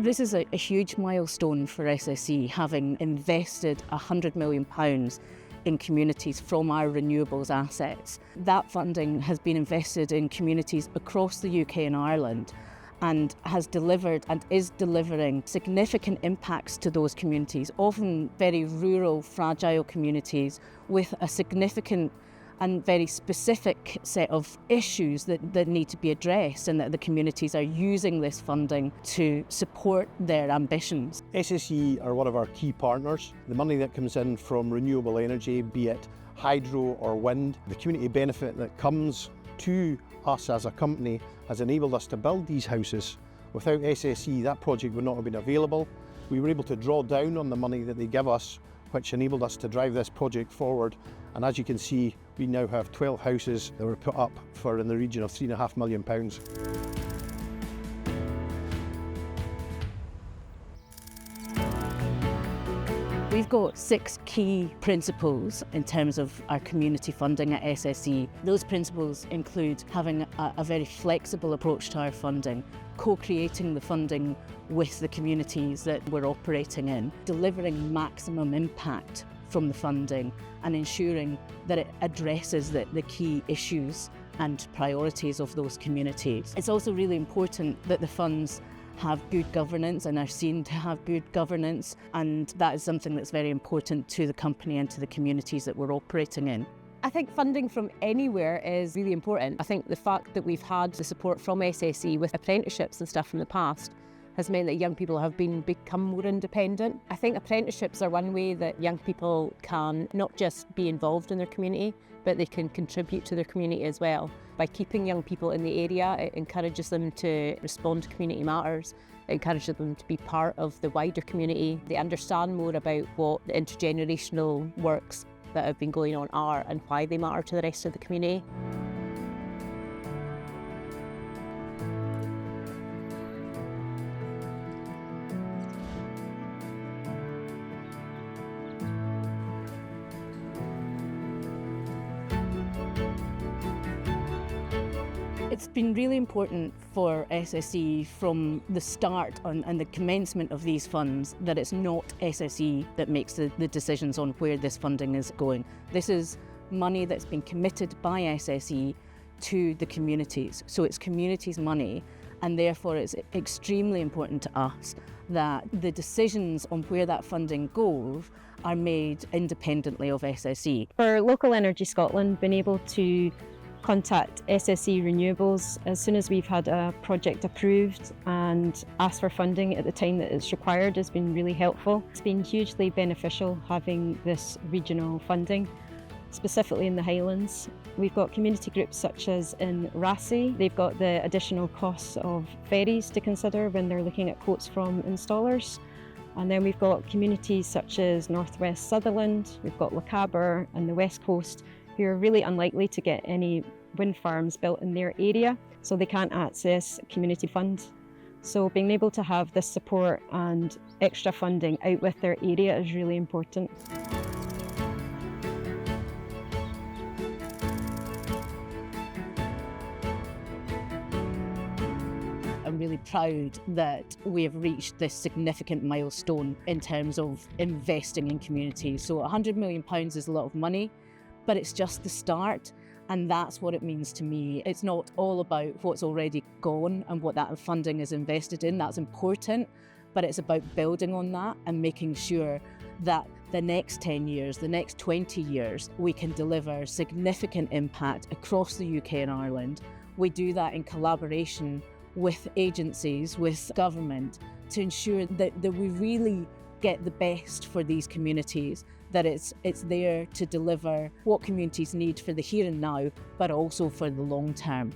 This is a huge milestone for SSE, having invested £100 million in communities from our renewables assets. That funding has been invested in communities across the UK and Ireland and has delivered and is delivering significant impacts to those communities, often very rural, fragile communities with a significant and very specific set of issues that need to be addressed, and that the communities are using this funding to support their ambitions. SSE are one of our key partners. The money that comes in from renewable energy, be it hydro or wind, the community benefit that comes to us as a company has enabled us to build these houses. Without SSE, that project would not have been available. We were able to draw down on the money that they give us, which enabled us to drive this project forward. And as you can see, we now have 12 houses that were put up for in the region of £3.5 million. We've got 6 key principles in terms of our community funding at SSE. Those principles include having a very flexible approach to our funding, co-creating the funding with the communities that we're operating in, delivering maximum impact from the funding and ensuring that it addresses the key issues and priorities of those communities. It's also really important that the funds have good governance and are seen to have good governance, and that is something that's very important to the company and to the communities that we're operating in. I think funding from anywhere is really important. I think the fact that we've had the support from SSE with apprenticeships and stuff from the past has meant that young people have become more independent. I think apprenticeships are one way that young people can not just be involved in their community, but they can contribute to their community as well. By keeping young people in the area, it encourages them to respond to community matters, it encourages them to be part of the wider community. They understand more about what the intergenerational works that have been going on are and why they matter to the rest of the community. It's been really important for SSE from the start and the commencement of these funds that it's not SSE that makes the decisions on where this funding is going. This is money that's been committed by SSE to the communities. So it's communities' money, and therefore it's extremely important to us that the decisions on where that funding goes are made independently of SSE. For Local Energy Scotland, being able to contact SSE Renewables as soon as we've had a project approved and ask for funding at the time that it's required has been really helpful. It's been hugely beneficial having this regional funding, specifically in the Highlands. We've got community groups such as in Rassay. They've got the additional costs of ferries to consider when they're looking at quotes from installers. And then we've got communities such as North West Sutherland, we've got Lochaber and the West Coast, who are really unlikely to get any wind farms built in their area, so they can't access community funds. So being able to have this support and extra funding out with their area is really important. I'm really proud that we have reached this significant milestone in terms of investing in communities. So £100 million is a lot of money, but it's just the start, and that's what it means to me. It's not all about what's already gone and what that funding is invested in. That's important, but it's about building on that and making sure that the next 10 years, the next 20 years, we can deliver significant impact across the UK and Ireland. We do that in collaboration with agencies, with government, to ensure that we really get the best for these communities, that it's there to deliver what communities need for the here and now, but also for the long term.